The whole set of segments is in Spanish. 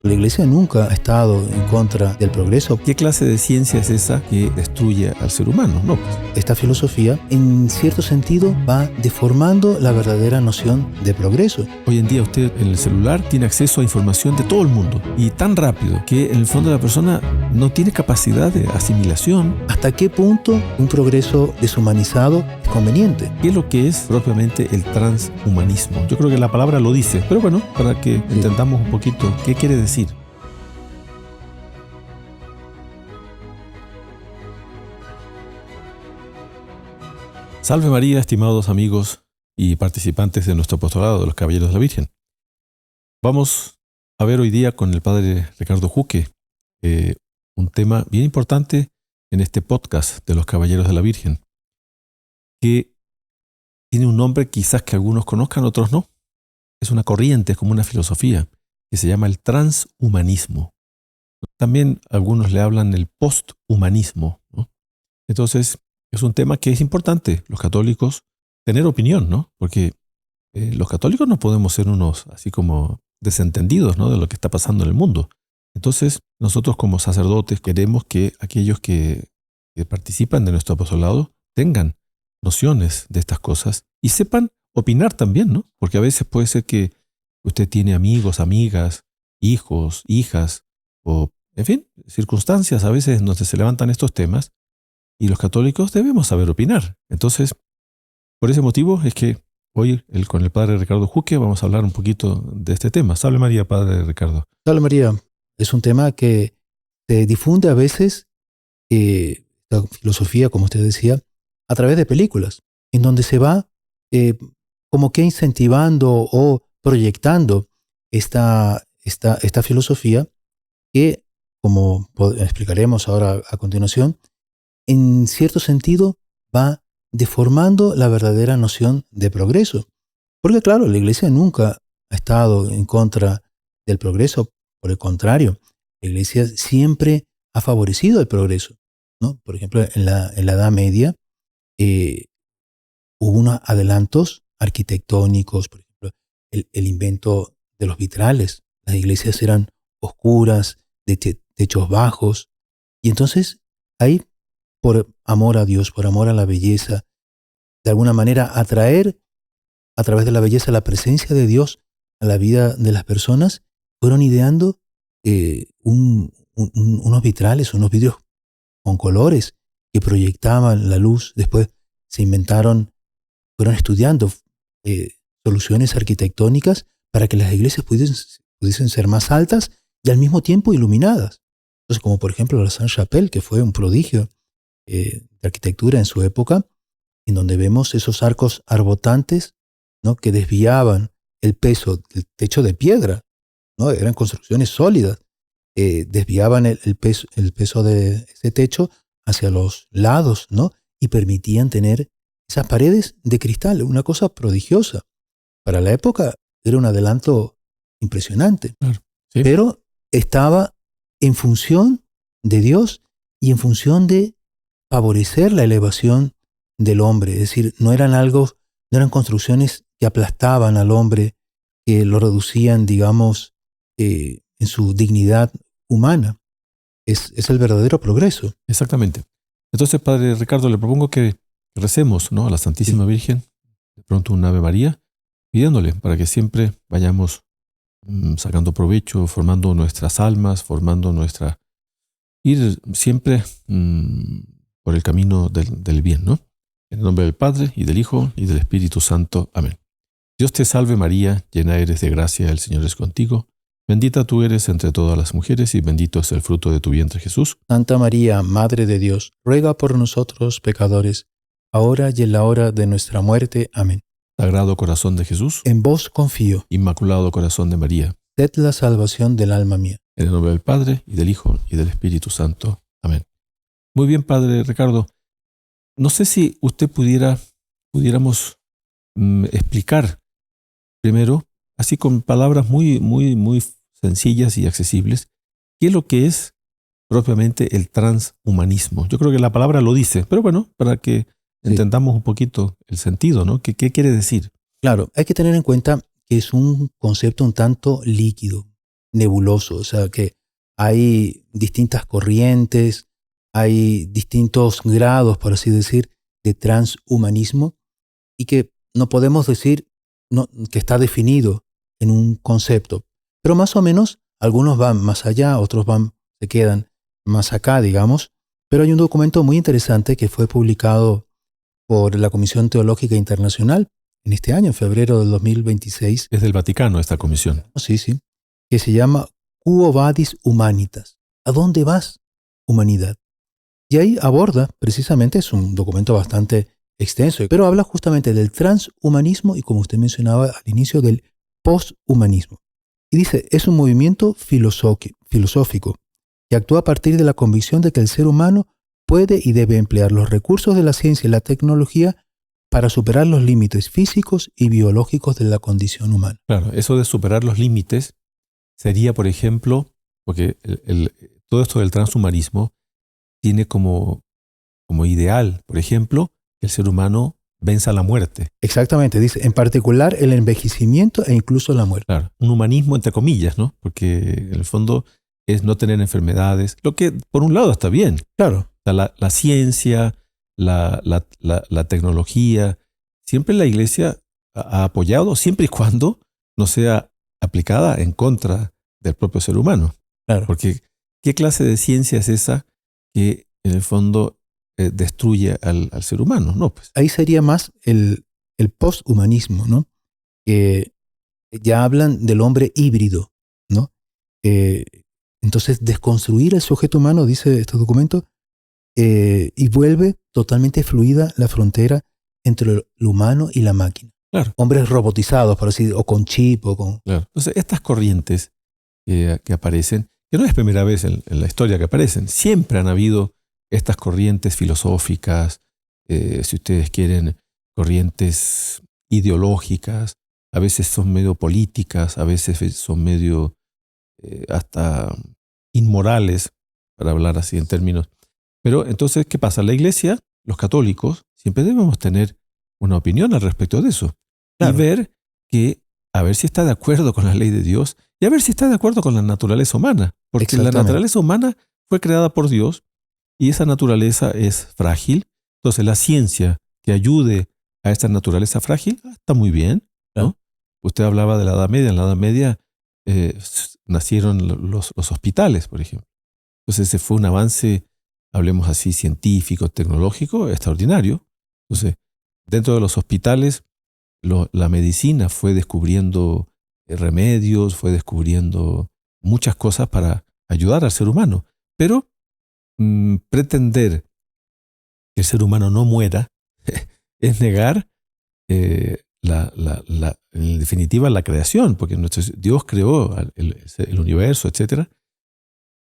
La Iglesia nunca ha estado en contra del progreso. ¿Qué clase de ciencia es esa que destruye al ser humano? No, pues. Esta filosofía, en cierto sentido, va deformando la verdadera noción de progreso. Hoy en día usted en el celular tiene acceso a información de todo el mundo y tan rápido que en el fondo la persona no tiene capacidad de asimilación. ¿Hasta qué punto un progreso deshumanizado es conveniente? ¿Qué es lo que es propiamente el transhumanismo? Yo creo que la palabra lo dice, pero bueno, para que entendamos un poquito qué quiere decir. Salve María, estimados amigos y participantes de nuestro apostolado de los Caballeros de la Virgen. Vamos a ver hoy día con el Padre Ricardo Juque un tema bien importante en este podcast de los Caballeros de la Virgen, que tiene un nombre quizás que algunos conozcan, otros no. Es una corriente, es como una filosofía que se llama el transhumanismo. También algunos le hablan el posthumanismo, ¿no? Entonces, es un tema que es importante, los católicos, tener opinión, ¿no? Porque los católicos no podemos ser unos así como desentendidos, ¿no?, de lo que está pasando en el mundo. Entonces, nosotros como sacerdotes queremos que aquellos que participan de nuestro apostolado tengan nociones de estas cosas y sepan opinar también, ¿no? Porque a veces puede ser que usted tiene amigos, amigas, hijos, hijas, o, en fin, circunstancias a veces donde se levantan estos temas y los católicos debemos saber opinar. Entonces, por ese motivo es que hoy con el Padre Ricardo Juque vamos a hablar un poquito de este tema. Salve María, Padre Ricardo. Salve María. Es un tema que se difunde a veces, la filosofía, como usted decía, a través de películas, en donde se va como que incentivando o proyectando esta filosofía que, como explicaremos ahora a continuación, en cierto sentido va deformando la verdadera noción de progreso. Porque claro, la Iglesia nunca ha estado en contra del progreso, por el contrario, la Iglesia siempre ha favorecido el progreso, ¿no? Por ejemplo, en la Edad Media hubo unos adelantos arquitectónicos, por ejemplo, el invento de los vitrales. Las iglesias eran oscuras, de techos bajos, y entonces ahí, por amor a Dios, por amor a la belleza, de alguna manera atraer a través de la belleza la presencia de Dios a la vida de las personas, fueron ideando unos vitrales, unos vidrios con colores que proyectaban la luz. Después se inventaron, fueron estudiando soluciones arquitectónicas para que las iglesias pudiesen ser más altas y al mismo tiempo iluminadas. Entonces, como por ejemplo la Sainte-Chapelle, que fue un prodigio de arquitectura en su época, en donde vemos esos arcos arbotantes, ¿no?, que desviaban el peso del techo de piedra, ¿no? Eran construcciones sólidas, desviaban el peso de ese techo hacia los lados, ¿no?, y permitían tener esas paredes de cristal, una cosa prodigiosa. Para la época era un adelanto impresionante, Claro, sí. pero estaba en función de Dios y en función de favorecer la elevación del hombre. Es decir, no eran construcciones que aplastaban al hombre, que lo reducían, digamos, en su dignidad humana. Es el verdadero progreso. Exactamente. Entonces, Padre Ricardo, le propongo que recemos, ¿no?, a la Santísima Virgen, de pronto un Ave María, pidiéndole para que siempre vayamos sacando provecho, formando nuestras almas, ir siempre por el camino del bien, ¿no? En el nombre del Padre, y del Hijo, y del Espíritu Santo. Amén. Dios te salve María, llena eres de gracia, el Señor es contigo. Bendita tú eres entre todas las mujeres, y bendito es el fruto de tu vientre, Jesús. Santa María, Madre de Dios, ruega por nosotros pecadores, ahora y en la hora de nuestra muerte. Amén. Sagrado corazón de Jesús, En vos confío. Inmaculado corazón de María, Sed la salvación del alma mía. en el nombre del Padre, y del Hijo, y del Espíritu Santo. Amén. Muy bien, Padre Ricardo. No sé si usted pudiéramos explicar primero, así con palabras muy, muy, muy sencillas y accesibles, qué es lo que es propiamente el transhumanismo. Yo creo que la palabra lo dice, pero bueno, para que entendamos un poquito el sentido, ¿no? ¿Qué quiere decir? Claro, hay que tener en cuenta que es un concepto un tanto líquido. nebuloso, o sea que hay distintas corrientes, hay distintos grados, por así decir, de transhumanismo y que no podemos decir que está definido en un concepto, pero más o menos algunos van más allá, otros se quedan más acá, digamos, pero hay un documento muy interesante que fue publicado por la Comisión Teológica Internacional en este año, en febrero del 2026. Es del Vaticano esta comisión. Sí, que se llama Quo Vadis Humanitas. ¿A dónde vas, humanidad? Y ahí aborda, precisamente, es un documento bastante extenso, pero habla justamente del transhumanismo y, como usted mencionaba al inicio, del posthumanismo. Y dice, es un movimiento filosófico que actúa a partir de la convicción de que el ser humano puede y debe emplear los recursos de la ciencia y la tecnología para superar los límites físicos y biológicos de la condición humana. Claro, eso de superar los límites sería, por ejemplo, porque todo esto del transhumanismo tiene como ideal, por ejemplo, que el ser humano venza la muerte. Exactamente, dice, en particular el envejecimiento e incluso la muerte. Claro, un humanismo entre comillas, ¿no? Porque en el fondo es no tener enfermedades, lo que por un lado está bien. Claro. La ciencia, la tecnología, siempre la Iglesia ha apoyado, siempre y cuando no sea aplicada en contra del propio ser humano. Claro. Porque ¿qué clase de ciencia es esa que en el fondo destruye al ser humano? No, pues. Ahí sería más el posthumanismo, ¿no? Que ya hablan del hombre híbrido, ¿no? Entonces, desconstruir el sujeto humano, dice este documento, y vuelve totalmente fluida la frontera entre lo humano y la máquina. Claro. Hombres robotizados, por así decirlo, o con chip, o con... Claro. Entonces, estas corrientes que aparecen, que no es primera vez en la historia que aparecen, siempre han habido estas corrientes filosóficas, si ustedes quieren, corrientes ideológicas, a veces son medio políticas, a veces son medio hasta inmorales, para hablar así en términos. Pero entonces, ¿qué pasa? La Iglesia, los católicos, siempre debemos tener una opinión al respecto de eso. Claro. Y ver a ver si está de acuerdo con la ley de Dios y a ver si está de acuerdo con la naturaleza humana. Porque la naturaleza humana fue creada por Dios y esa naturaleza es frágil. Entonces, la ciencia que ayude a esta naturaleza frágil está muy bien, ¿no? Claro. Usted hablaba de la Edad Media. En la Edad Media nacieron los hospitales, por ejemplo. Entonces, ese fue un avance, hablemos así, científico, tecnológico, extraordinario. Entonces, dentro de los hospitales, la medicina fue descubriendo remedios, fue descubriendo muchas cosas para ayudar al ser humano. Pero pretender que el ser humano no muera es negar, en definitiva, la creación, porque Dios creó el universo, etc.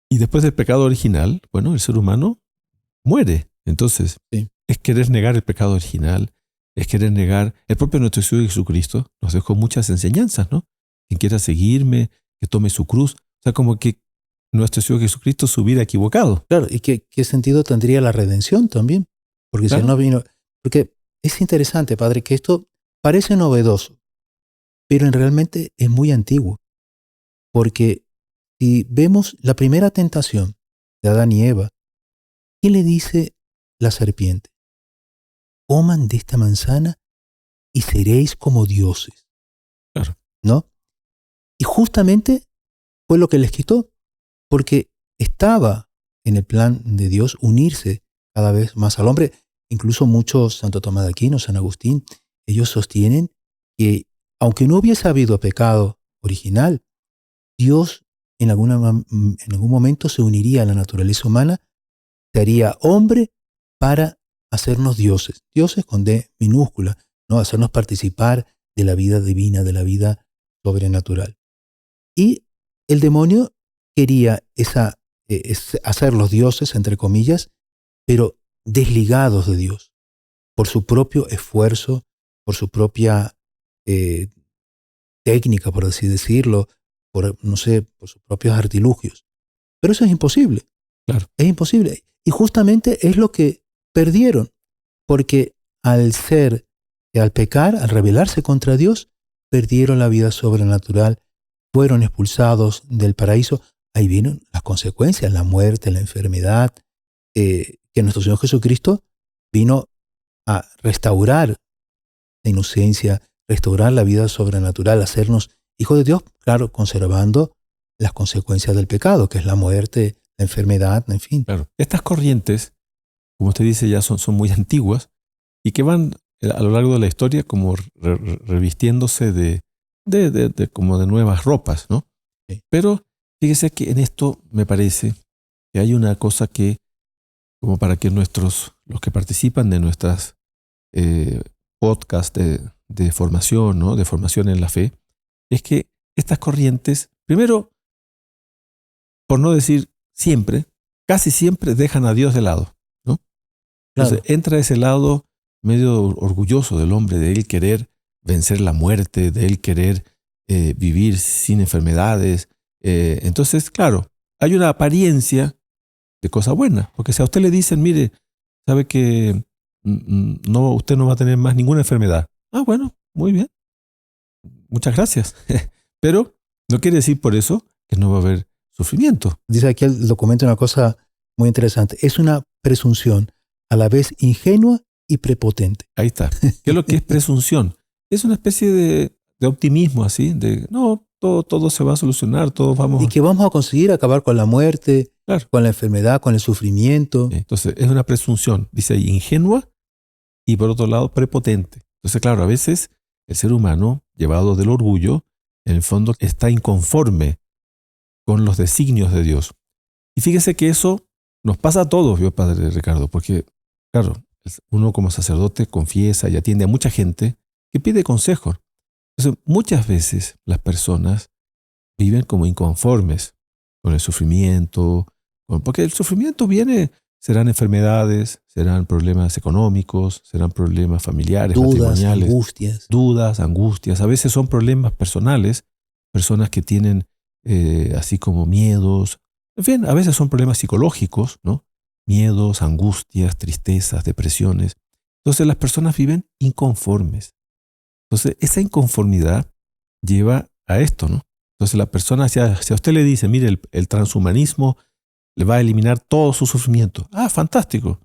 Y después del pecado original, bueno, el ser humano muere. Entonces, sí, es querer negar el pecado original, es querer negar. El propio nuestro Señor Jesucristo nos dejó muchas enseñanzas, ¿no? Quien quiera seguirme, que tome su cruz. O sea, como que nuestro Señor Jesucristo se hubiera equivocado. Claro, ¿y qué sentido tendría la redención también? Porque claro, si no vino... Porque es interesante, Padre, que esto parece novedoso, pero realmente es muy antiguo. Porque si vemos la primera tentación de Adán y Eva, ¿qué le dice la serpiente? Coman de esta manzana y seréis como dioses. Claro. ¿No? Y justamente fue lo que les quitó, porque estaba en el plan de Dios unirse cada vez más al hombre. Incluso muchos, Santo Tomás de Aquino, San Agustín, ellos sostienen que aunque no hubiese habido pecado original, Dios en algún momento se uniría a la naturaleza humana, se haría hombre para hacernos dioses. Dioses con D minúscula, ¿no? Hacernos participar de la vida divina, de la vida sobrenatural. Y el demonio quería hacer los dioses, entre comillas, pero desligados de Dios, por su propio esfuerzo, por su propia técnica, por así decirlo, por sus propios artilugios. Pero eso es imposible. Claro. Es imposible. Y justamente es lo que perdieron, porque al pecar, al rebelarse contra Dios, perdieron la vida sobrenatural, fueron expulsados del paraíso, ahí vienen las consecuencias, la muerte, la enfermedad, que nuestro Señor Jesucristo vino a restaurar la inocencia, restaurar la vida sobrenatural, hacernos hijos de Dios, claro, conservando las consecuencias del pecado, que es la muerte, la enfermedad, en fin. Claro. Estas corrientes, como usted dice, ya son muy antiguas y que van a lo largo de la historia como revistiéndose como de nuevas ropas, ¿no? Sí. Pero fíjese que en esto me parece que hay una cosa que, como para que los que participan de nuestras podcasts de formación, ¿no? De formación en la fe, es que estas corrientes, primero, por no decir siempre, casi siempre dejan a Dios de lado, ¿no? Entonces entra ese lado medio orgulloso del hombre, de él querer vencer la muerte, de él querer vivir sin enfermedades. Entonces, claro, hay una apariencia de cosa buena, porque si a usted le dicen, mire, sabe que usted no va a tener más ninguna enfermedad. Ah, bueno, muy bien. Muchas gracias. Pero no quiere decir por eso que no va a haber sufrimiento. Dice aquí el documento una cosa muy interesante. Es una presunción a la vez ingenua y prepotente. Ahí está. ¿Qué es lo que es presunción? Es una especie de optimismo así, de no, todo se va a solucionar, todos vamos... Y que vamos a conseguir acabar con la muerte, claro, con la enfermedad, con el sufrimiento. Entonces es una presunción, dice ahí, ingenua y por otro lado prepotente. Entonces, claro, a veces el ser humano, llevado del orgullo, en el fondo está inconforme con los designios de Dios. Y fíjese que eso nos pasa a todos, ¿vio, Padre Ricardo? Porque, claro, uno como sacerdote confiesa y atiende a mucha gente que pide consejo. Entonces, muchas veces las personas viven como inconformes con el sufrimiento, porque el sufrimiento serán enfermedades, serán problemas económicos, serán problemas familiares, matrimoniales, dudas, angustias. A veces son problemas personales, personas que tienen así como miedos. En fin, a veces son problemas psicológicos, ¿no? Miedos, angustias, tristezas, depresiones. Entonces las personas viven inconformes. Entonces esa inconformidad lleva a esto, ¿no? Entonces la persona, si a usted le dice, mire, el transhumanismo le va a eliminar todo su sufrimiento. Ah, fantástico.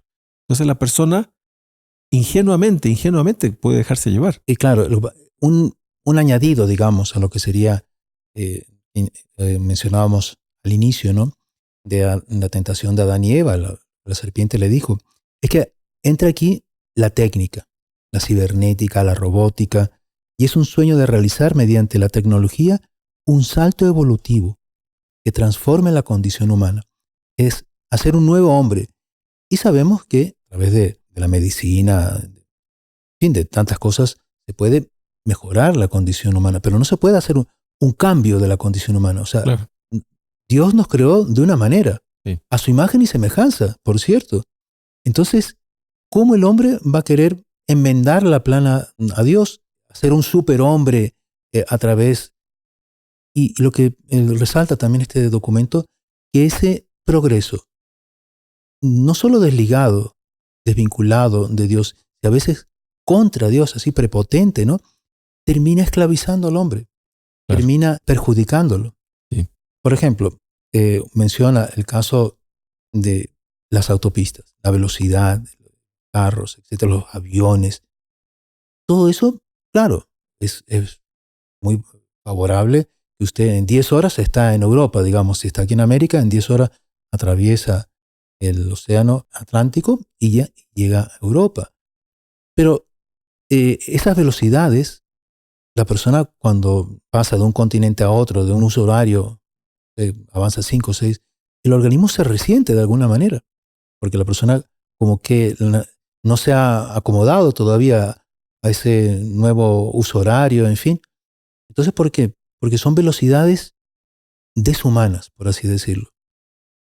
Entonces la persona ingenuamente puede dejarse llevar. Y claro, un añadido, digamos, a lo que sería, mencionábamos al inicio, ¿no? De la tentación de Adán y Eva, la serpiente le dijo, es que entra aquí la técnica, la cibernética, la robótica, y es un sueño de realizar mediante la tecnología un salto evolutivo que transforme la condición humana. Es hacer un nuevo hombre. Y sabemos que a través de la medicina, en fin, de tantas cosas, se puede mejorar la condición humana, pero no se puede hacer un cambio de la condición humana. O sea, claro, Dios nos creó de una manera, sí, a su imagen y semejanza, por cierto. Entonces, ¿cómo el hombre va a querer enmendar la plana a Dios, hacer un superhombre a través? Y lo que resalta también este documento, que ese progreso, no solo desligado, desvinculado de Dios, y a veces contra Dios, así prepotente, ¿no? Termina esclavizando al hombre, claro, termina perjudicándolo. Sí. Por ejemplo, menciona el caso de las autopistas, la velocidad, los carros, etcétera, los aviones. Todo eso, claro, es muy favorable que usted en 10 horas está en Europa, digamos, si está aquí en América, en 10 horas atraviesa el océano Atlántico y ya llega a Europa. Pero esas velocidades, la persona cuando pasa de un continente a otro, de un uso horario, avanza 5 o 6, el organismo se resiente de alguna manera, porque la persona como que no se ha acomodado todavía a ese nuevo uso horario, en fin. Entonces, ¿por qué? Porque son velocidades deshumanas, por así decirlo.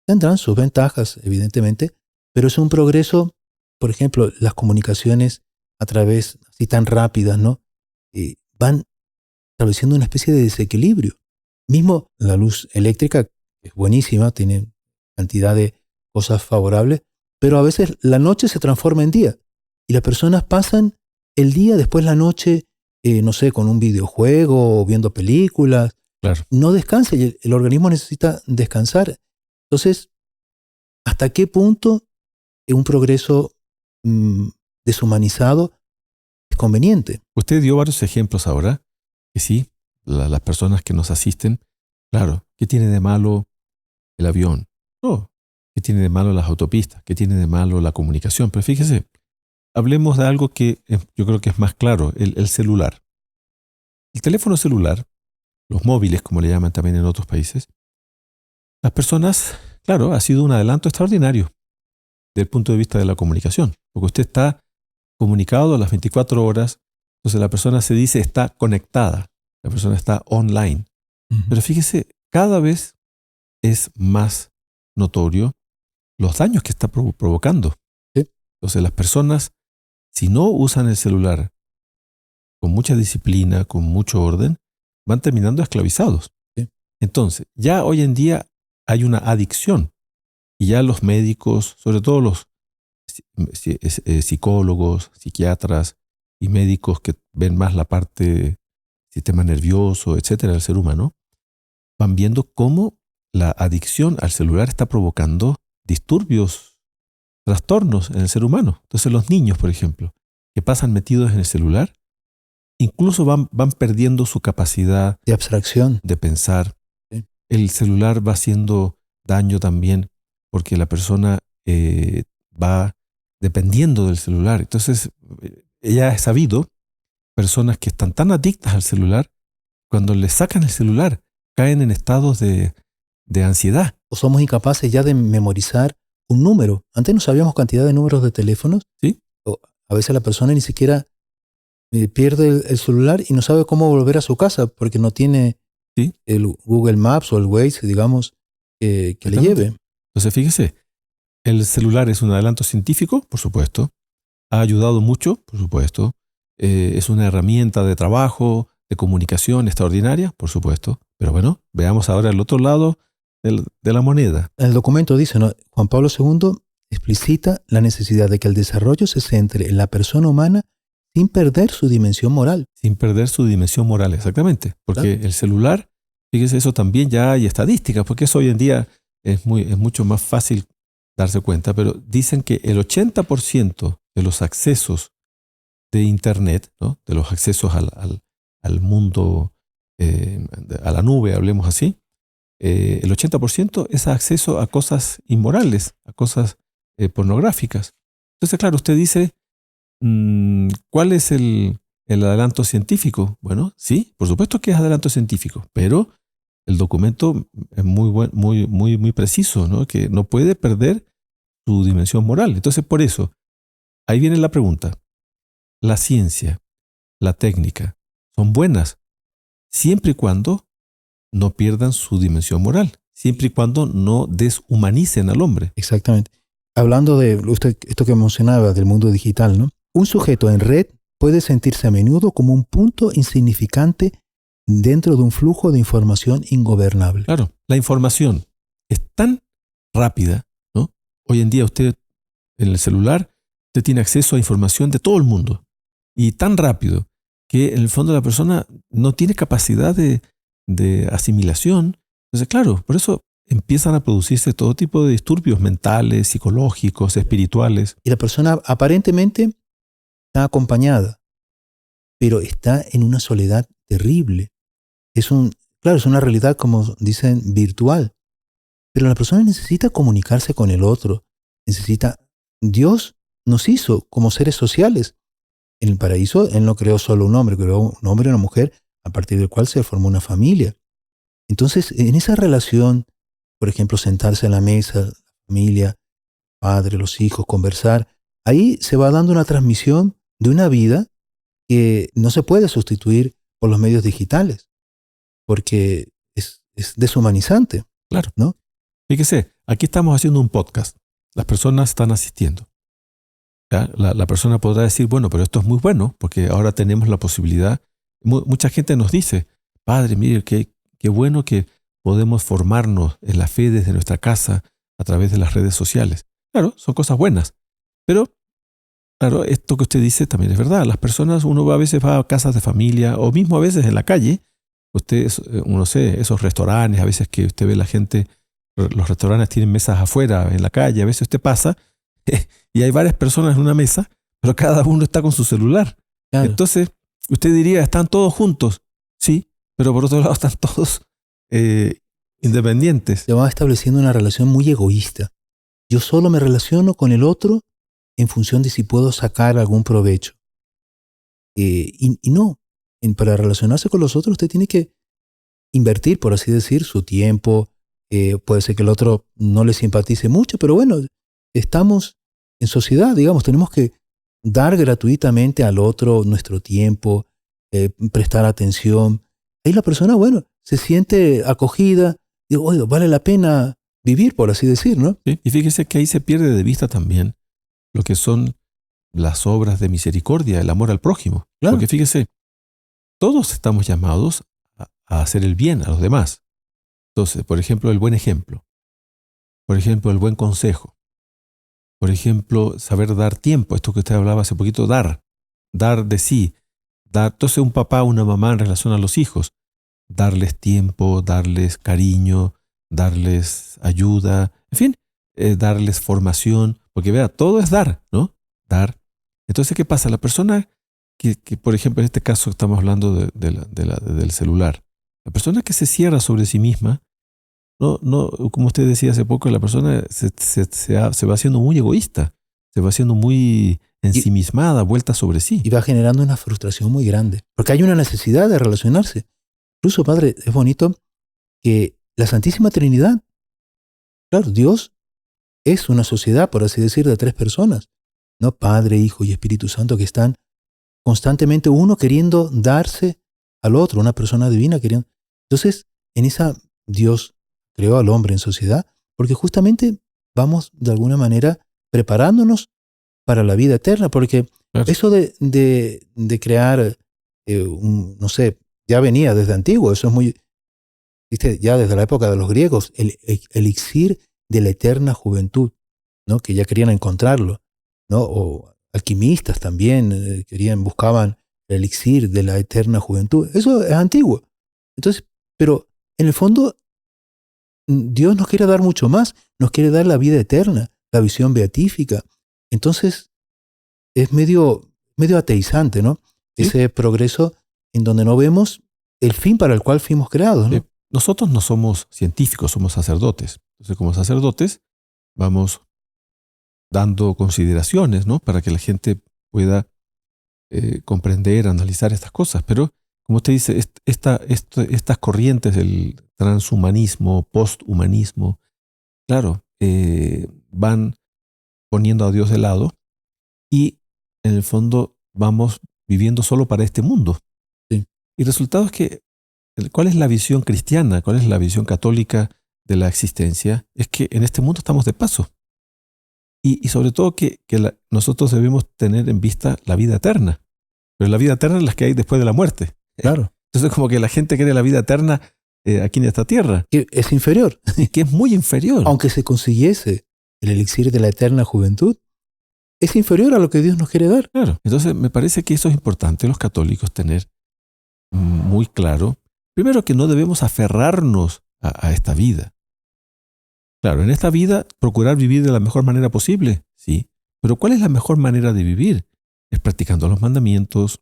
Tendrán sus ventajas, evidentemente, pero es un progreso, por ejemplo, las comunicaciones a través, así tan rápidas, ¿no? Van estableciendo una especie de desequilibrio. Mismo la luz eléctrica es buenísima, tiene cantidad de cosas favorables, pero a veces la noche se transforma en día y las personas pasan el día, después la noche, no sé, con un videojuego o viendo películas, Claro. no descansa y el organismo necesita descansar. Entonces, ¿hasta qué punto un progreso deshumanizado es conveniente? Usted dio varios ejemplos ahora, que sí, las personas que nos asisten, claro, ¿qué tiene de malo el avión? No, ¿qué tiene de malo las autopistas? ¿Qué tiene de malo la comunicación? Pero fíjese, hablemos de algo que yo creo que es más claro, el celular. El teléfono celular, los móviles, como le llaman también en otros países, las personas, claro, ha sido un adelanto extraordinario desde el punto de vista de la comunicación, porque usted está comunicado a las 24 horas, entonces la persona se dice está conectada, la persona está online. Pero fíjese, cada vez es más notorio los daños que está provocando. Sí. Entonces las personas, si no usan el celular con mucha disciplina, con mucho orden, van terminando esclavizados. Sí. Entonces, ya hoy en día hay una adicción y ya los médicos, sobre todo los psicólogos, psiquiatras y médicos que ven más la parte sistema nervioso, etcétera, del ser humano, van viendo cómo la adicción al celular está provocando disturbios, trastornos en el ser humano. Entonces los niños, por ejemplo, que pasan metidos en el celular, incluso van perdiendo su capacidad De abstracción. de pensar. Sí. El celular va haciendo daño también porque la persona va dependiendo del celular. Entonces, ya es sabido, personas que están tan adictas al celular, cuando le sacan el celular, caen en estados de ansiedad. O somos incapaces ya de memorizar un número. Antes no sabíamos cantidad de números de teléfonos. ¿Sí? O a veces la persona ni siquiera pierde el celular y no sabe cómo volver a su casa porque no tiene ¿Sí? el Google Maps o el Waze, digamos, que le lleve. Entonces, fíjese, el celular es un adelanto científico, por supuesto. Ha ayudado mucho, por supuesto. Es una herramienta de trabajo, de comunicación extraordinaria, por supuesto. Pero bueno, veamos ahora el otro lado de la moneda. El documento dice, ¿no? Juan Pablo II explicita la necesidad de que el desarrollo se centre en la persona humana sin perder su dimensión moral. Sin perder su dimensión moral, exactamente. Porque el celular, fíjese, eso también ya hay estadísticas, porque eso hoy en día es mucho más fácil darse cuenta, pero dicen que el 80% de los accesos de Internet, ¿no? De los accesos al mundo, a la nube, hablemos así, el 80% es acceso a cosas inmorales, a cosas pornográficas. Entonces, claro, usted dice, ¿cuál es el adelanto científico? Bueno, sí, por supuesto que es adelanto científico, pero el documento es muy preciso, ¿no? Que no puede perder su dimensión moral. Entonces, por eso, ahí viene la pregunta. La ciencia, la técnica, son buenas siempre y cuando no pierdan su dimensión moral, siempre y cuando no deshumanicen al hombre. Exactamente. Hablando de esto que mencionaba del mundo digital, ¿no? Un sujeto en red puede sentirse a menudo como un punto insignificante dentro de un flujo de información ingobernable. Claro, la información es tan rápida, ¿no? Hoy en día usted en el celular, usted tiene acceso a información de todo el mundo y tan rápido que en el fondo la persona no tiene capacidad de asimilación. Entonces, claro, por eso empiezan a producirse todo tipo de disturbios mentales, psicológicos, espirituales. Y la persona aparentemente está acompañada, pero está en una soledad terrible. Claro, es una realidad, como dicen, virtual. Pero la persona necesita comunicarse con el otro. Dios nos hizo como seres sociales. En el paraíso, Él no creó solo un hombre, creó un hombre y una mujer, a partir del cual se formó una familia. Entonces, en esa relación, por ejemplo, sentarse a la mesa, la familia, padre, los hijos, conversar, ahí se va dando una transmisión de una vida que no se puede sustituir por los medios digitales, porque es deshumanizante. Claro. ¿No? Fíjese, aquí estamos haciendo un podcast. Las personas están asistiendo. ¿Ya? La persona podrá decir, bueno, pero esto es muy bueno, porque ahora tenemos la posibilidad. Mucha gente nos dice, padre, mire, qué bueno que podemos formarnos en la fe desde nuestra casa a través de las redes sociales. Claro, son cosas buenas. Pero, claro, esto que usted dice también es verdad. Las personas, uno a veces va a casas de familia o mismo a veces en la calle Usted, no sé, esos restaurantes, a veces que usted ve la gente, los restaurantes tienen mesas afuera, en la calle, a veces usted pasa y hay varias personas en una mesa, pero cada uno está con su celular. Claro. Entonces, usted diría, están todos juntos, sí, pero por otro lado están todos independientes. Se va estableciendo una relación muy egoísta. Yo solo me relaciono con el otro en función de si puedo sacar algún provecho. Y no, para relacionarse con los otros usted tiene que invertir, por así decir, su tiempo. Puede ser que el otro no le simpatice mucho, pero bueno, estamos en sociedad, digamos, tenemos que dar gratuitamente al otro nuestro tiempo, prestar atención. Ahí la persona, bueno, se siente acogida, digo, oye, vale la pena vivir, por así decir, ¿no? ¿Sí? Y fíjese que ahí se pierde de vista también lo que son las obras de misericordia, el amor al prójimo. Claro. Porque fíjese, todos estamos llamados a hacer el bien a los demás. Entonces, por ejemplo, el buen ejemplo. Por ejemplo, el buen consejo. Por ejemplo, saber dar tiempo. Esto que usted hablaba hace poquito, dar de sí. Entonces, un papá, una mamá en relación a los hijos. Darles tiempo, darles cariño, darles ayuda, en fin, darles formación. Porque vea, todo es dar, ¿no? Dar. Entonces, ¿qué pasa? La persona que por ejemplo, en este caso estamos hablando del celular. La persona que se cierra sobre sí misma, no, como usted decía hace poco, la persona se va haciendo muy egoísta, se va haciendo muy ensimismada, vuelta sobre sí. Y va generando una frustración muy grande, porque hay una necesidad de relacionarse. Incluso, padre, es bonito que la Santísima Trinidad, claro, Dios es una sociedad, por así decir, de 3 personas, ¿no? Padre, Hijo y Espíritu Santo, que están constantemente uno queriendo darse al otro, una persona divina queriendo. Entonces, en esa Dios creó al hombre en sociedad, porque justamente vamos de alguna manera preparándonos para la vida eterna, porque Claro. eso de crear, no sé, ya venía desde antiguo, eso es muy, ¿viste? Ya desde la época de los griegos, el elixir de la eterna juventud, ¿no? Que ya querían encontrarlo, ¿no? O alquimistas también buscaban el elixir de la eterna juventud. Eso es antiguo. Entonces, pero en el fondo, Dios nos quiere dar mucho más, nos quiere dar la vida eterna, la visión beatífica. Entonces, es medio ateizante, ¿no? ¿Sí? Ese progreso en donde no vemos el fin para el cual fuimos creados, ¿no? Nosotros no somos científicos, somos sacerdotes. Entonces, como sacerdotes, vamos dando consideraciones, ¿no? Para que la gente pueda comprender, analizar estas cosas. Pero, como usted dice, estas corrientes del transhumanismo, posthumanismo, claro, van poniendo a Dios de lado y, en el fondo, vamos viviendo solo para este mundo. Sí. Y el resultado es que, ¿cuál es la visión cristiana? ¿Cuál es la visión católica de la existencia? Es que en este mundo estamos de paso. Y sobre todo que nosotros debemos tener en vista la vida eterna. Pero la vida eterna es la que hay después de la muerte. Claro. Entonces como que la gente quiere la vida eterna aquí en esta tierra. Que es inferior. Y que es muy inferior. Aunque se consiguiese el elixir de la eterna juventud, es inferior a lo que Dios nos quiere dar. Claro. Entonces me parece que eso es importante los católicos tener muy claro. Primero que no debemos aferrarnos a esta vida. Claro, en esta vida procurar vivir de la mejor manera posible, sí. Pero ¿cuál es la mejor manera de vivir? Es practicando los mandamientos,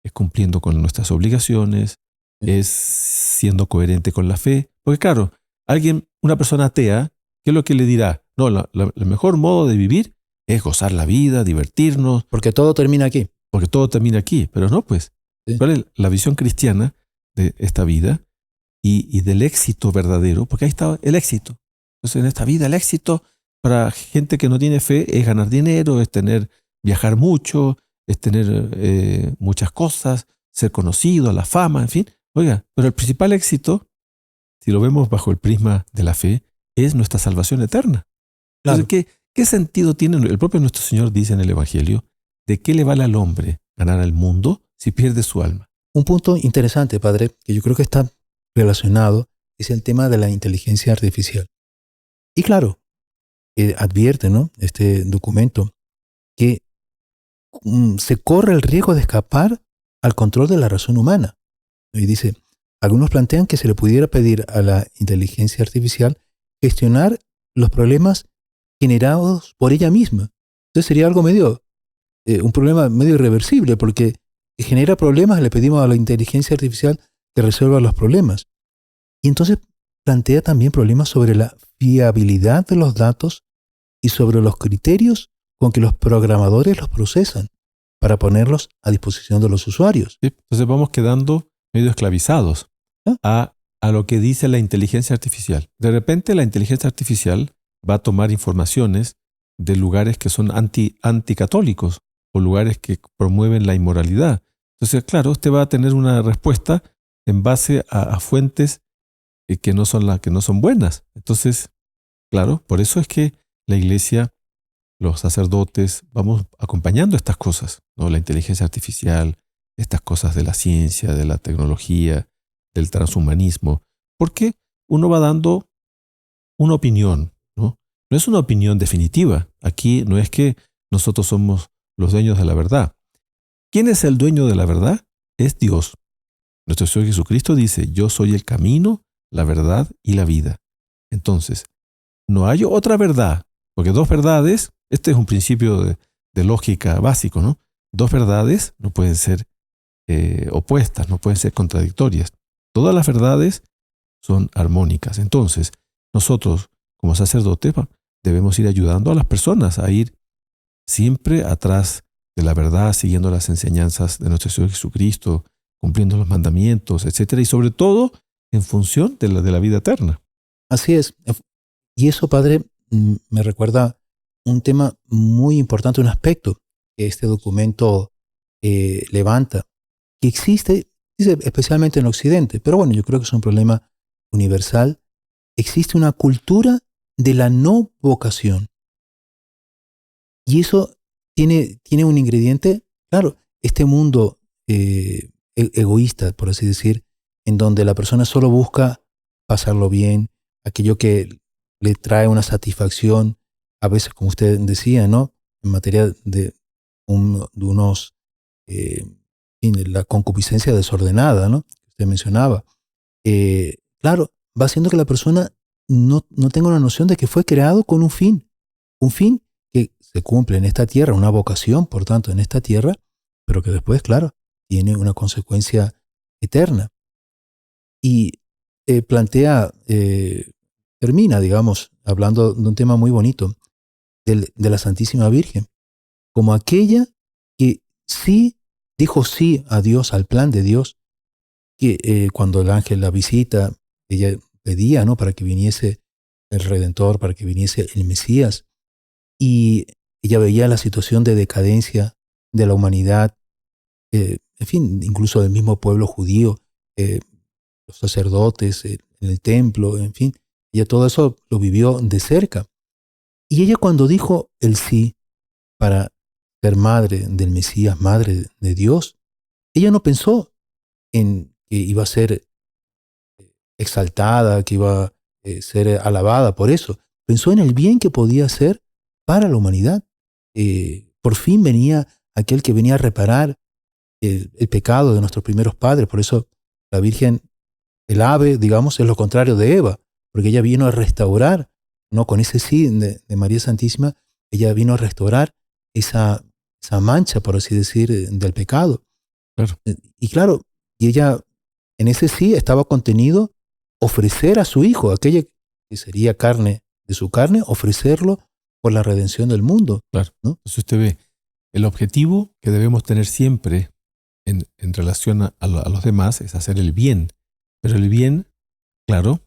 es cumpliendo con nuestras obligaciones, es siendo coherente con la fe. Porque claro, una persona atea, ¿qué es lo que le dirá? No, el mejor modo de vivir es gozar la vida, divertirnos. Porque todo termina aquí. Porque todo termina aquí. Pero no, pues. Sí. ¿Cuál es la visión cristiana de esta vida y del éxito verdadero? Porque ahí está el éxito. Entonces, en esta vida el éxito para gente que no tiene fe es ganar dinero, es viajar mucho, es tener muchas cosas, ser conocido, la fama, en fin. Oiga, pero el principal éxito, si lo vemos bajo el prisma de la fe, es nuestra salvación eterna. Claro. Entonces, ¿qué sentido tiene? El propio nuestro Señor dice en el Evangelio, ¿de qué le vale al hombre ganar al mundo si pierde su alma? Un punto interesante, padre, que yo creo que está relacionado, es el tema de la inteligencia artificial. Y claro, advierte, ¿no? Este documento que se corre el riesgo de escapar al control de la razón humana. Y dice, Algunos plantean que se le pudiera pedir a la inteligencia artificial gestionar los problemas generados por ella misma. Entonces sería algo un problema medio irreversible, porque genera problemas, le pedimos a la inteligencia artificial que resuelva los problemas. Y entonces plantea también problemas sobre la fiabilidad de los datos y sobre los criterios con que los programadores los procesan para ponerlos a disposición de los usuarios. ¿Sí? Entonces vamos quedando medio esclavizados a lo que dice la inteligencia artificial. De repente la inteligencia artificial va a tomar informaciones de lugares que son anticatólicos o lugares que promueven la inmoralidad. Entonces, claro, usted va a tener una respuesta en base a fuentes que no son buenas. Entonces, claro, por eso es que la iglesia, los sacerdotes, vamos acompañando estas cosas, ¿no? La inteligencia artificial, estas cosas de la ciencia, de la tecnología, del transhumanismo, porque uno va dando una opinión, ¿no? No es una opinión definitiva. Aquí no es que nosotros somos los dueños de la verdad. ¿Quién es el dueño de la verdad? Es Dios. Nuestro Señor Jesucristo dice, yo soy el camino, la verdad y la vida. Entonces, no hay otra verdad, porque dos verdades, este es un principio de lógica básico, ¿no? Dos verdades no pueden ser opuestas, no pueden ser contradictorias. Todas las verdades son armónicas. Entonces, nosotros, como sacerdotes, debemos ir ayudando a las personas a ir siempre atrás de la verdad, siguiendo las enseñanzas de nuestro Señor Jesucristo, cumpliendo los mandamientos, etcétera, y sobre todo en función de la vida eterna. Así es. Y eso, Padre, me recuerda un tema muy importante, un aspecto que este documento levanta, que existe, dice, especialmente en Occidente, pero bueno, yo creo que es un problema universal. Existe una cultura de la no vocación. Y eso tiene un ingrediente, claro, este mundo egoísta, por así decir, en donde la persona solo busca pasarlo bien, aquello que le trae una satisfacción, a veces, como usted decía, ¿no? En materia de la concupiscencia desordenada, ¿no? Que usted mencionaba. Claro, va haciendo que la persona no tenga una noción de que fue creado con un fin que se cumple en esta tierra, una vocación, por tanto, en esta tierra, pero que después, claro, tiene una consecuencia eterna. Y termina, digamos, hablando de un tema muy bonito, de la Santísima Virgen, como aquella que sí dijo sí a Dios, al plan de Dios, que cuando el ángel la visita, ella pedía, ¿no?, para que viniese el Redentor, para que viniese el Mesías, y ella veía la situación de decadencia de la humanidad, en fin, incluso del mismo pueblo judío, los sacerdotes en el templo, en fin, ella todo eso lo vivió de cerca. Y ella, cuando dijo el sí para ser madre del Mesías, madre de Dios, ella no pensó en que iba a ser exaltada, que iba a ser alabada por eso. Pensó en el bien que podía hacer para la humanidad. Por fin venía aquel que venía a reparar el pecado de nuestros primeros padres. Por eso la Virgen, el ave, digamos, es lo contrario de Eva, porque ella vino a restaurar, no con ese sí de María Santísima, ella vino a restaurar esa mancha, por así decir, del pecado. Claro. Y claro, y ella en ese sí estaba contenido ofrecer a su hijo, aquella que sería carne de su carne, ofrecerlo por la redención del mundo. Claro. ¿No? Entonces usted ve, el objetivo que debemos tener siempre en relación a los demás es hacer el bien. Pero el bien, claro,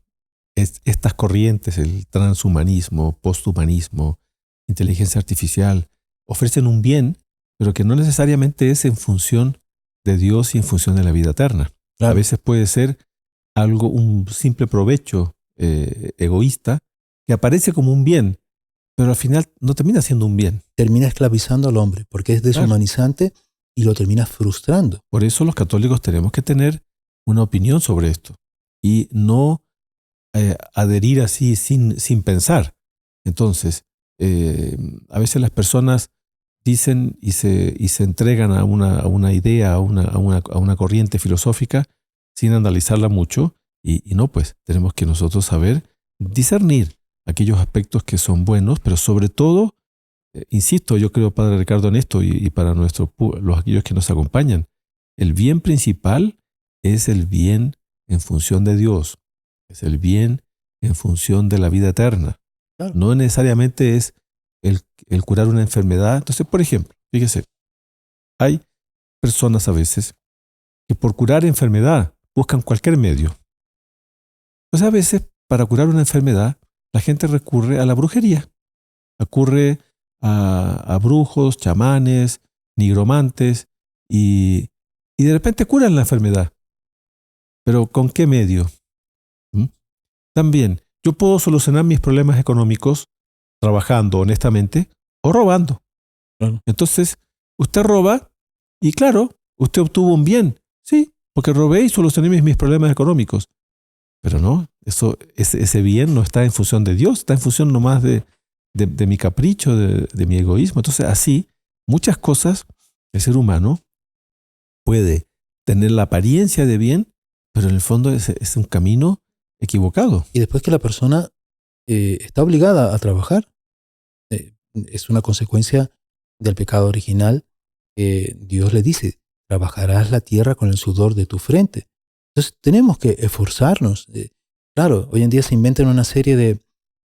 es estas corrientes, el transhumanismo, posthumanismo, inteligencia artificial, ofrecen un bien, pero que no necesariamente es en función de Dios y en función de la vida eterna. Claro. A veces puede ser un simple provecho egoísta que aparece como un bien, pero al final no termina siendo un bien. Termina esclavizando al hombre, porque es deshumanizante y lo termina frustrando. Por eso los católicos tenemos que tener una opinión sobre esto y no adherir así sin pensar. Entonces, a veces las personas dicen y se entregan a una idea, a una corriente filosófica sin analizarla mucho. Y no, pues tenemos que nosotros saber discernir aquellos aspectos que son buenos, pero sobre todo, insisto, yo creo, Padre Ricardo, en esto y para aquellos que nos acompañan, el bien principal es el bien en función de Dios, es el bien en función de la vida eterna. Claro. No necesariamente es el curar una enfermedad. Entonces, por ejemplo, fíjese, hay personas a veces que por curar enfermedad buscan cualquier medio. Entonces, a veces, para curar una enfermedad, la gente recurre a la brujería. Recurre a brujos, chamanes, nigromantes, y de repente curan la enfermedad. ¿Pero con qué medio? ¿Mm? También, yo puedo solucionar mis problemas económicos trabajando honestamente o robando. Claro. Entonces, usted roba y claro, usted obtuvo un bien. Sí, porque robé y solucioné mis problemas económicos. Pero no, ese bien no está en función de Dios, está en función nomás de mi capricho, de mi egoísmo. Entonces, así, muchas cosas, el ser humano puede tener la apariencia de bien, pero en el fondo es un camino equivocado. Y después que la persona está obligada a trabajar, es una consecuencia del pecado original. Dios le dice, trabajarás la tierra con el sudor de tu frente. Entonces tenemos que esforzarnos. Claro, hoy en día se inventan una serie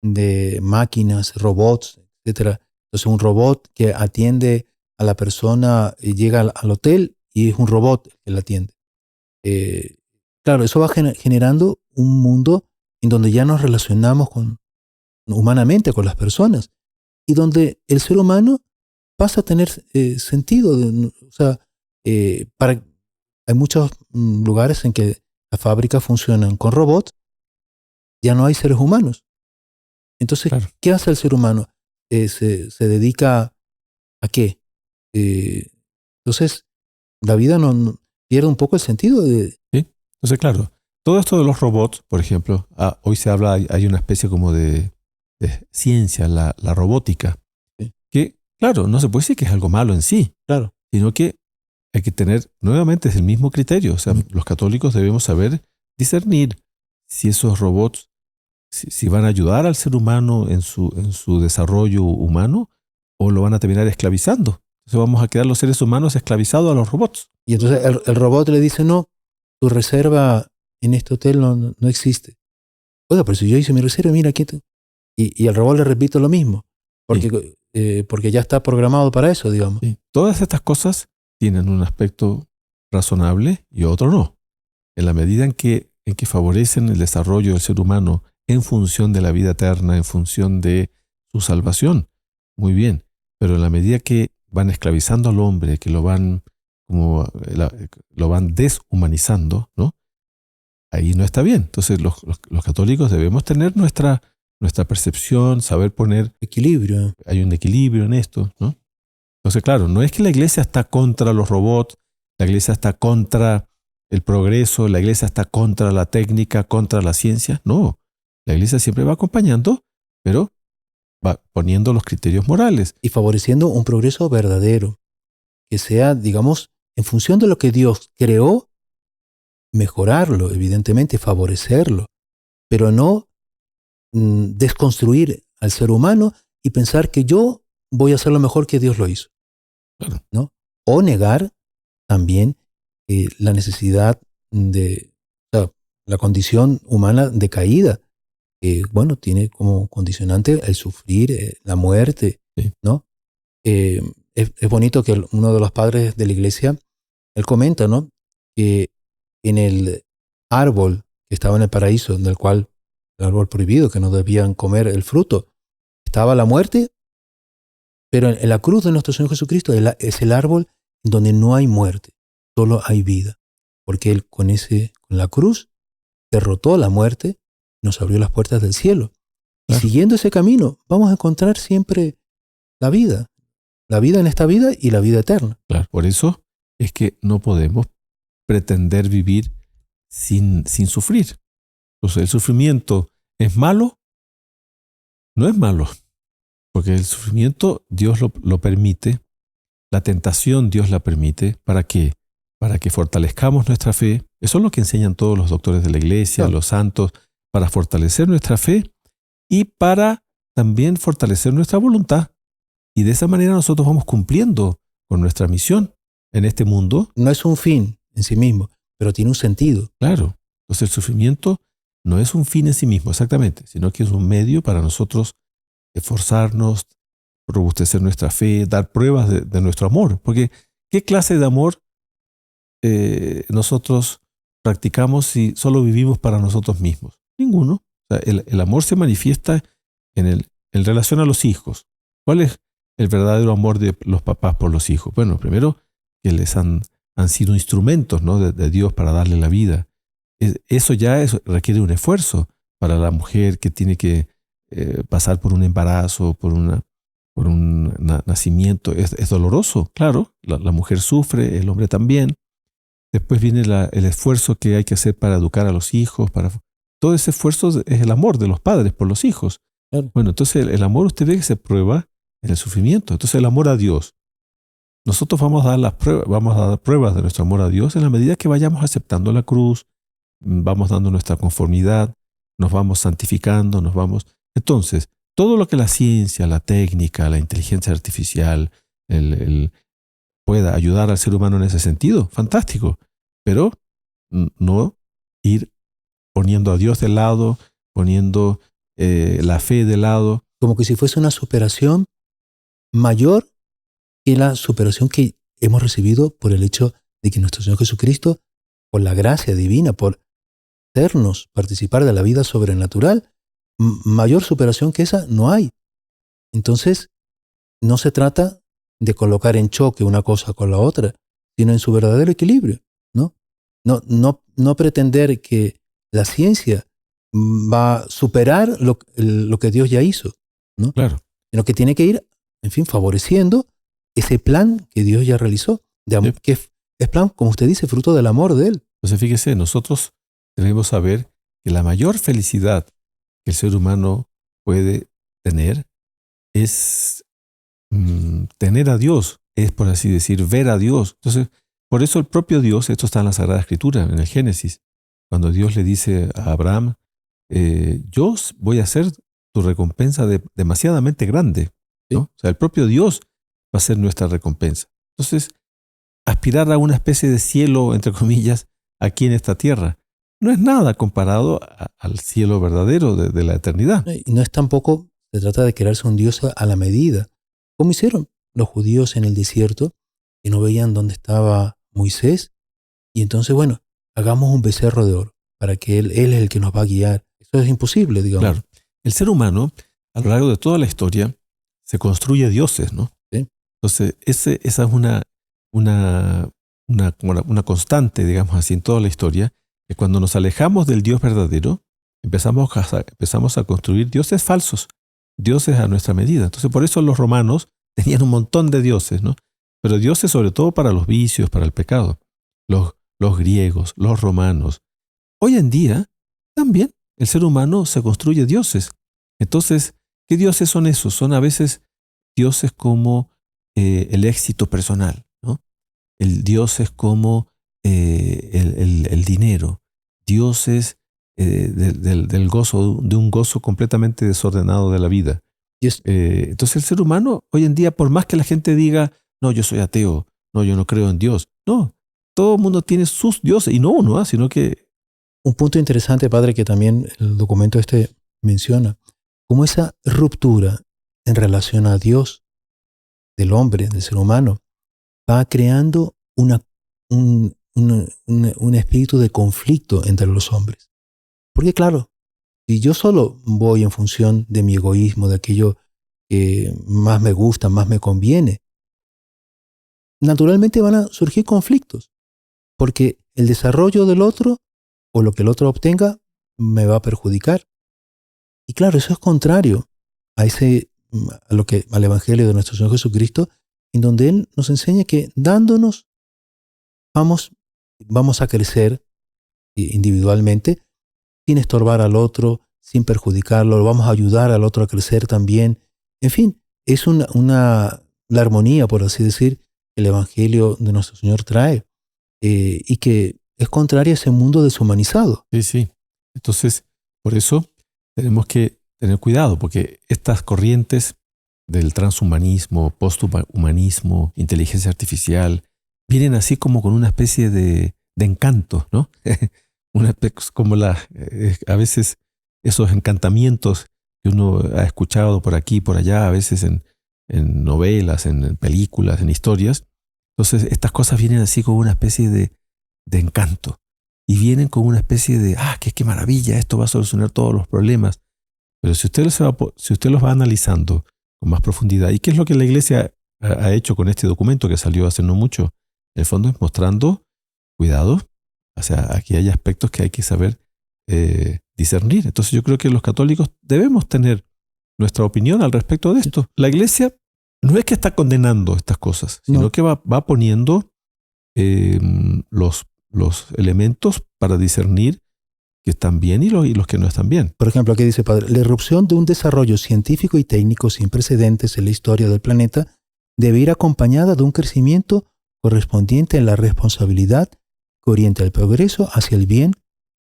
de máquinas, robots, etc. Entonces un robot que atiende a la persona llega al hotel y es un robot que la atiende. Claro, eso va generando un mundo en donde ya nos relacionamos humanamente con las personas y donde el ser humano pasa a tener sentido. O sea, hay muchos lugares en que las fábricas funcionan con robots, ya no hay seres humanos. Entonces, Claro. ¿qué hace el ser humano? Se dedica ¿a qué? Entonces, la vida no pierde un poco el sentido de... ¿Sí? Entonces, claro, todo esto de los robots, por ejemplo, hoy se habla, hay una especie como de ciencia, la robótica, Sí. que, claro, no se puede decir que es algo malo en sí, Claro. sino que hay que tener, nuevamente, es el mismo criterio. O sea, los católicos debemos saber discernir si esos robots, si van a ayudar al ser humano en su desarrollo humano o lo van a terminar esclavizando. Entonces vamos a quedar los seres humanos esclavizados a los robots. Y entonces el robot le dice, no, tu reserva en este hotel no existe. Oiga, pero si yo hice mi reserva, mira aquí. Y el robot le repite lo mismo, porque ya está programado para eso, digamos. Sí. Todas estas cosas tienen un aspecto razonable y otro no. En la medida en que favorecen el desarrollo del ser humano en función de la vida eterna, en función de su salvación, muy bien. Pero en la medida que van esclavizando al hombre, que lo van deshumanizando, ¿no? Ahí no está bien. Entonces los católicos debemos tener nuestra percepción, saber poner... Equilibrio. Hay un equilibrio en esto, ¿no? Entonces, claro, no es que la iglesia está contra los robots, la iglesia está contra el progreso, la iglesia está contra la técnica, contra la ciencia. No, la iglesia siempre va acompañando, pero va poniendo los criterios morales. Y favoreciendo un progreso verdadero, que sea, digamos, en función de lo que Dios creó, mejorarlo, evidentemente, favorecerlo, pero no desconstruir al ser humano y pensar que yo voy a hacer lo mejor que Dios lo hizo. Claro. ¿No? O negar también la necesidad la condición humana decaída, que, bueno, tiene como condicionante el sufrir, la muerte, Sí. ¿no? Es bonito que uno de los padres de la iglesia, él comenta, ¿no? Que en el árbol que estaba en el paraíso, del cual, el árbol prohibido, que no debían comer el fruto, estaba la muerte, pero en la cruz de nuestro Señor Jesucristo es el árbol donde no hay muerte, solo hay vida, porque Él con la cruz derrotó la muerte, nos abrió las puertas del cielo. Claro. Y siguiendo ese camino, vamos a encontrar siempre la vida en esta vida y la vida eterna. Claro. Por eso es que no podemos pretender vivir sin sufrir. Entonces, ¿el sufrimiento es malo? No es malo, porque el sufrimiento Dios lo permite, la tentación Dios la permite. ¿Para qué? Para que fortalezcamos nuestra fe, Eso es lo que enseñan todos los doctores de la iglesia, Claro. los santos, para fortalecer nuestra fe y para también fortalecer nuestra voluntad. Y de esa manera nosotros vamos cumpliendo con nuestra misión en este mundo. No es un fin en sí mismo, pero tiene un sentido. Claro. Entonces el sufrimiento no es un fin en sí mismo, exactamente, sino que es un medio para nosotros esforzarnos, robustecer nuestra fe, dar pruebas de nuestro amor. Porque ¿qué clase de amor nosotros practicamos si solo vivimos para nosotros mismos? Ninguno. O sea, el amor se manifiesta en relación a los hijos. ¿Cuál es el verdadero amor de los papás por los hijos? Bueno, primero, que les han sido instrumentos, ¿no?, de Dios para darle la vida. Eso requiere un esfuerzo para la mujer que tiene que pasar por un embarazo, por un nacimiento. Es doloroso, claro. La mujer sufre, el hombre también. Después viene el esfuerzo que hay que hacer para educar a los hijos. Todo ese esfuerzo es el amor de los padres por los hijos. Claro. Bueno, entonces el amor usted ve que se prueba en el sufrimiento. Entonces el amor a Dios. Nosotros vamos a dar pruebas de nuestro amor a Dios en la medida que vayamos aceptando la cruz, vamos dando nuestra conformidad, nos vamos santificando, Entonces, todo lo que la ciencia, la técnica, la inteligencia artificial, pueda ayudar al ser humano en ese sentido, fantástico. Pero no ir poniendo a Dios de lado, poniendo la fe de lado. Como que si fuese una superación mayor que la superación que hemos recibido por el hecho de que nuestro Señor Jesucristo, por la gracia divina, por hacernos participar de la vida sobrenatural, mayor superación que esa no hay. Entonces, no se trata de colocar en choque una cosa con la otra, sino en su verdadero equilibrio, ¿no? No pretender que la ciencia va a superar lo que Dios ya hizo, ¿no? Claro. Sino que tiene que ir, en fin, favoreciendo ese plan que Dios ya realizó, Sí. que es plan, como usted dice, fruto del amor de Él. Entonces, fíjese, nosotros debemos saber que la mayor felicidad que el ser humano puede tener es tener a Dios, es, por así decir, ver a Dios. Entonces, por eso el propio Dios, esto está en la Sagrada Escritura, en el Génesis, cuando Dios le dice a Abraham, yo voy a hacer tu recompensa demasiadamente grande, ¿no? Sí. O sea, el propio Dios va a ser nuestra recompensa. Entonces, aspirar a una especie de cielo, entre comillas, aquí en esta tierra, no es nada comparado al cielo verdadero de la eternidad. Y no es tampoco, se trata de crearse un Dios a la medida, como hicieron los judíos en el desierto, que no veían dónde estaba Moisés, y entonces, bueno, hagamos un becerro de oro, para que él es el que nos va a guiar. Eso es imposible, digamos. Claro. El ser humano, a lo largo de toda la historia, se construye dioses, ¿no? Sí. Entonces, esa es una constante, digamos así, en toda la historia, que cuando nos alejamos del Dios verdadero, empezamos a construir dioses falsos, dioses a nuestra medida. Entonces, por eso los romanos tenían un montón de dioses, ¿no? Pero dioses sobre todo para los vicios, para el pecado. Los griegos, los romanos. Hoy en día, también el ser humano se construye dioses. Entonces, ¿qué dioses son esos? Son a veces dioses como el éxito personal, ¿no? El dioses como el dinero. Dioses del gozo, de un gozo completamente desordenado de la vida. Entonces el ser humano hoy en día, por más que la gente diga, no, yo soy ateo, no, yo no creo en Dios, no, todo el mundo tiene sus dioses, y no uno, sino que... Un punto interesante, padre, que también el documento menciona, cómo esa ruptura en relación a Dios, del hombre, del ser humano, va creando un espíritu de conflicto entre los hombres. Porque claro, si yo solo voy en función de mi egoísmo, de aquello que más me gusta, más me conviene, naturalmente van a surgir conflictos, porque el desarrollo del otro o lo que el otro obtenga me va a perjudicar. Y claro, eso es contrario al Evangelio de nuestro Señor Jesucristo, en donde Él nos enseña que dándonos vamos a crecer individualmente, sin estorbar al otro, sin perjudicarlo, lo vamos a ayudar al otro a crecer también. En fin, es la armonía, por así decir, que el Evangelio de nuestro Señor trae, y que es contraria a ese mundo deshumanizado. Sí, sí. Entonces, por eso tenemos que tener cuidado, porque estas corrientes del transhumanismo, posthumanismo, inteligencia artificial, vienen así como con una especie de encanto, ¿no? Como a veces esos encantamientos que uno ha escuchado por aquí y por allá, a veces en novelas, en películas, en historias. Entonces, estas cosas vienen así con una especie de encanto. Y vienen con una especie de, qué maravilla, esto va a solucionar todos los problemas. Pero si usted los va analizando con más profundidad, ¿y qué es lo que la Iglesia ha hecho con este documento que salió hace no mucho? En el fondo es mostrando cuidado. O sea, aquí hay aspectos que hay que saber discernir. Entonces yo creo que los católicos debemos tener nuestra opinión al respecto de esto. La Iglesia no es que está condenando estas cosas, sino que va poniendo los elementos para discernir que están bien y los que no están bien. Por ejemplo, aquí dice, padre, la irrupción de un desarrollo científico y técnico sin precedentes en la historia del planeta debe ir acompañada de un crecimiento correspondiente en la responsabilidad que orienta el progreso hacia el bien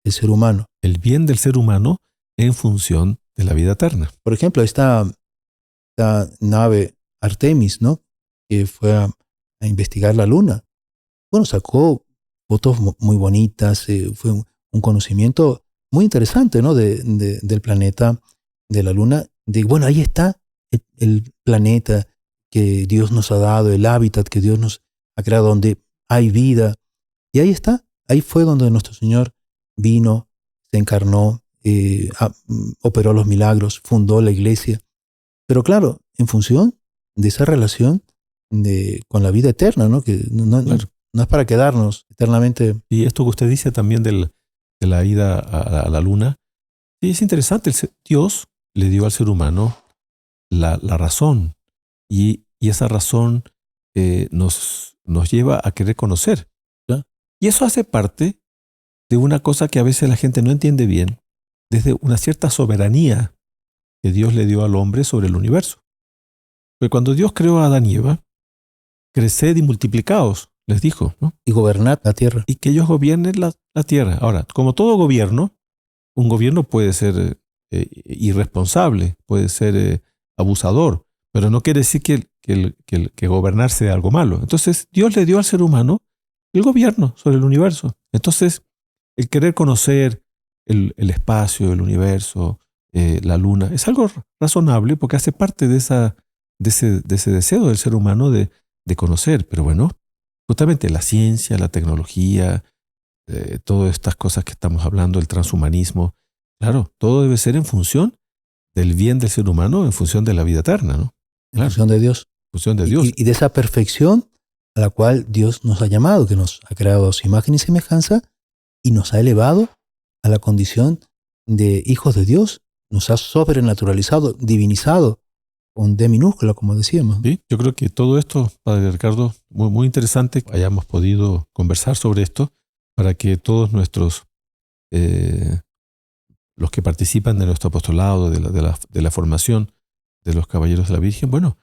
del ser humano. El bien del ser humano en función de la vida eterna. Por ejemplo, esta nave Artemis, ¿no? Que fue a investigar la Luna. Bueno, sacó fotos muy bonitas, fue un conocimiento muy interesante, ¿no? Del planeta, de la Luna. Bueno, ahí está el planeta que Dios nos ha dado, el hábitat que Dios nos ha creado, donde hay vida. Y ahí está, ahí fue donde nuestro Señor vino, se encarnó, operó los milagros, fundó la iglesia. Pero claro, en función de esa relación con la vida eterna, ¿no? Que Claro. no es para quedarnos eternamente. Y esto que usted dice también de la ida a la luna, sí, es interesante. Dios le dio al ser humano la razón y esa razón nos lleva a querer conocer. ¿Ya? Y eso hace parte de una cosa que a veces la gente no entiende bien, desde una cierta soberanía que Dios le dio al hombre sobre el universo. Porque cuando Dios creó a Adán y Eva, creced y multiplicaos, les dijo, ¿no? Y gobernar la tierra. Y que ellos gobiernen la tierra. Ahora, como todo gobierno, un gobierno puede ser irresponsable, puede ser abusador, pero no quiere decir que gobernar sea algo malo. Entonces, Dios le dio al ser humano el gobierno sobre el universo. Entonces, el querer conocer el espacio, el universo, la luna, es algo razonable porque hace parte de ese deseo del ser humano de conocer. Pero bueno, justamente la ciencia, la tecnología, todas estas cosas que estamos hablando, el transhumanismo, claro, todo debe ser en función del bien del ser humano, en función de la vida eterna, ¿no? En función de Dios. En función de Dios. Y de esa perfección a la cual Dios nos ha llamado, que nos ha creado a su imagen y semejanza y nos ha elevado a la condición de hijos de Dios. Nos ha sobrenaturalizado, divinizado, con D minúscula, como decíamos. Sí, yo creo que todo esto, Padre Ricardo, muy, muy interesante que hayamos podido conversar sobre esto para que todos nuestros, los que participan de nuestro apostolado, de la formación de los caballeros de la Virgen, bueno,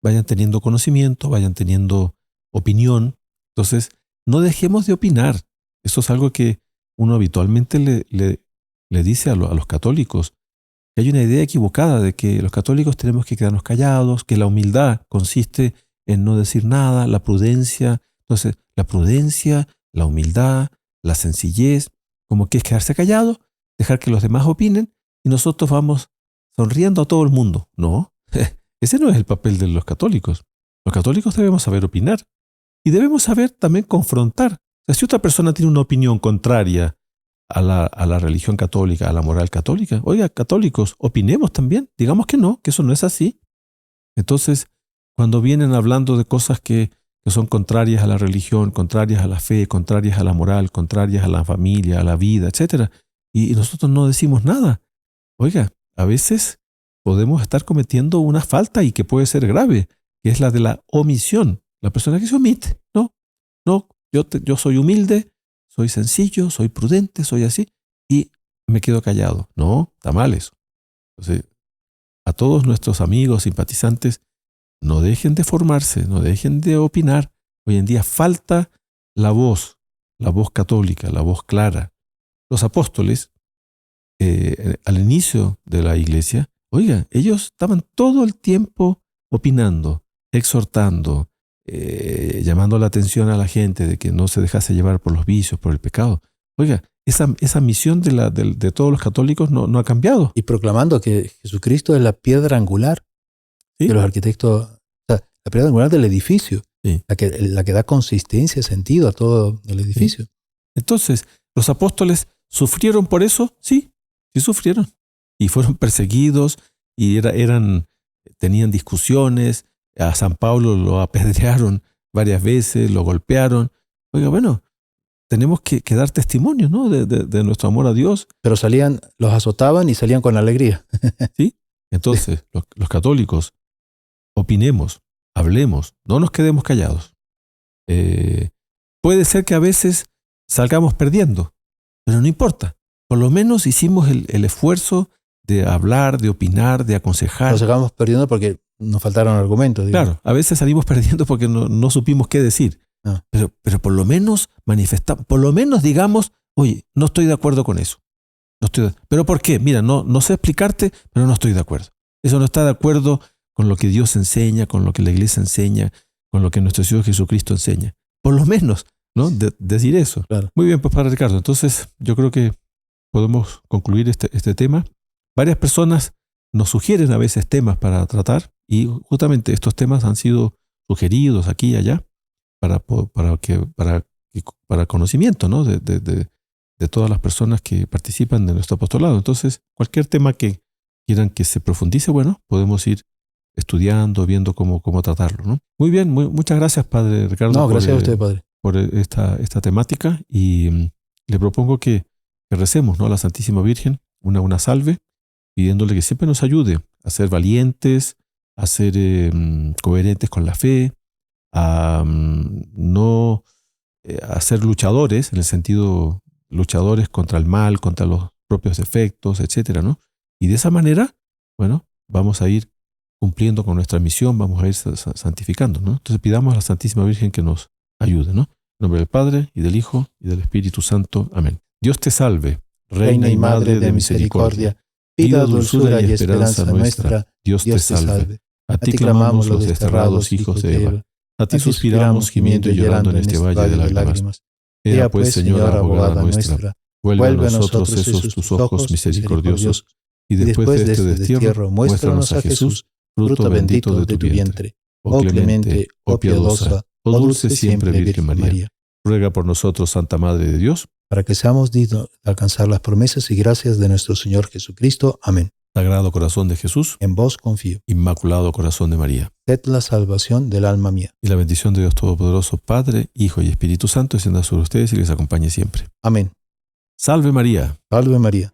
vayan teniendo conocimiento, vayan teniendo opinión. Entonces, no dejemos de opinar. Eso es algo que uno habitualmente le dice a los católicos. Que hay una idea equivocada de que los católicos tenemos que quedarnos callados, que la humildad consiste en no decir nada, la prudencia. Entonces, la prudencia, la humildad, la sencillez, como que es quedarse callado, dejar que los demás opinen y nosotros vamos sonriendo a todo el mundo. No, ese no es el papel de los católicos. Los católicos debemos saber opinar y debemos saber también confrontar. O sea, si otra persona tiene una opinión contraria a la religión católica, a la moral católica, oiga, católicos, opinemos también, digamos que no, que eso no es así. Entonces, cuando vienen hablando de cosas que son contrarias a la religión, contrarias a la fe, contrarias a la moral, contrarias a la familia, a la vida, etc., y nosotros no decimos nada, oiga, a veces podemos estar cometiendo una falta y que puede ser grave, que es la de la omisión. La persona que se omite, no, yo soy humilde, soy sencillo, soy prudente, soy así, y me quedo callado. No, está mal eso. Entonces, a todos nuestros amigos, simpatizantes, no dejen de formarse, no dejen de opinar. Hoy en día falta la voz la voz católica, la voz clara. Los apóstoles, al inicio de la iglesia, oiga, ellos estaban todo el tiempo opinando, exhortando, llamando la atención a la gente de que no se dejase llevar por los vicios, por el pecado. Oiga, esa misión de todos los católicos no ha cambiado. Y proclamando que Jesucristo es la piedra angular ¿Sí? de los arquitectos, o sea, la piedra angular del edificio, Sí. la que da consistencia, sentido a todo el edificio. Sí. Entonces, ¿los apóstoles sufrieron por eso? Sí sufrieron. Y fueron perseguidos y tenían discusiones. A San Pablo lo apedrearon varias veces, lo golpearon. Oiga, bueno, tenemos que dar testimonio, ¿no? de nuestro amor a Dios. Pero los azotaban y salían con alegría. ¿Sí? Entonces, los católicos, opinemos, hablemos, no nos quedemos callados. Puede ser que a veces salgamos perdiendo, pero no importa. Por lo menos hicimos el esfuerzo de hablar, de opinar, de aconsejar. Nos acabamos perdiendo porque nos faltaron argumentos. Digamos. Claro, a veces salimos perdiendo porque no supimos qué decir. Ah. Pero por lo menos manifestamos, por lo menos digamos, oye, no estoy de acuerdo con eso. ¿Pero por qué? Mira, no sé explicarte, pero no estoy de acuerdo. Eso no está de acuerdo con lo que Dios enseña, con lo que la iglesia enseña, con lo que nuestro Señor Jesucristo enseña. Por lo menos, ¿no? Decir eso. Claro. Muy bien, pues Padre Ricardo. Entonces, yo creo que podemos concluir este tema. Varias personas nos sugieren a veces temas para tratar y justamente estos temas han sido sugeridos aquí y allá para conocimiento, ¿no? de todas las personas que participan de nuestro apostolado. Entonces, cualquier tema que quieran que se profundice, bueno, podemos ir estudiando, viendo cómo tratarlo, ¿no? Muy bien, muchas gracias, Padre Ricardo. No, gracias a usted, Padre. Por esta temática y le propongo que recemos, ¿no? A la Santísima Virgen una salve, pidiéndole que siempre nos ayude a ser valientes, a ser coherentes con la fe, a ser luchadores, en el sentido luchadores contra el mal, contra los propios defectos, etcétera, ¿no? Y de esa manera, bueno, vamos a ir cumpliendo con nuestra misión, vamos a ir santificando, ¿no? Entonces pidamos a la Santísima Virgen que nos ayude, ¿no? En nombre del Padre, y del Hijo, y del Espíritu Santo. Amén. Dios te salve, Reina y Madre de misericordia, vida, dulzura y esperanza nuestra. Dios te salve. A ti clamamos los desterrados hijos de Eva. A ti suspiramos, gimiendo y llorando en este valle de lágrimas. Ea pues, Señora abogada nuestra, vuelve a nosotros esos tus ojos misericordiosos, y después de este destierro, muéstranos a Jesús, fruto bendito de tu vientre. Oh clemente, oh piadosa, oh dulce siempre Virgen María. Ruega por nosotros, Santa Madre de Dios, para que seamos dignos de alcanzar las promesas y gracias de nuestro Señor Jesucristo. Amén. Sagrado Corazón de Jesús, en vos confío. Inmaculado Corazón de María, sed la salvación del alma mía. Y la bendición de Dios Todopoderoso, Padre, Hijo y Espíritu Santo, descienda sobre ustedes y les acompañe siempre. Amén. Salve María. Salve María.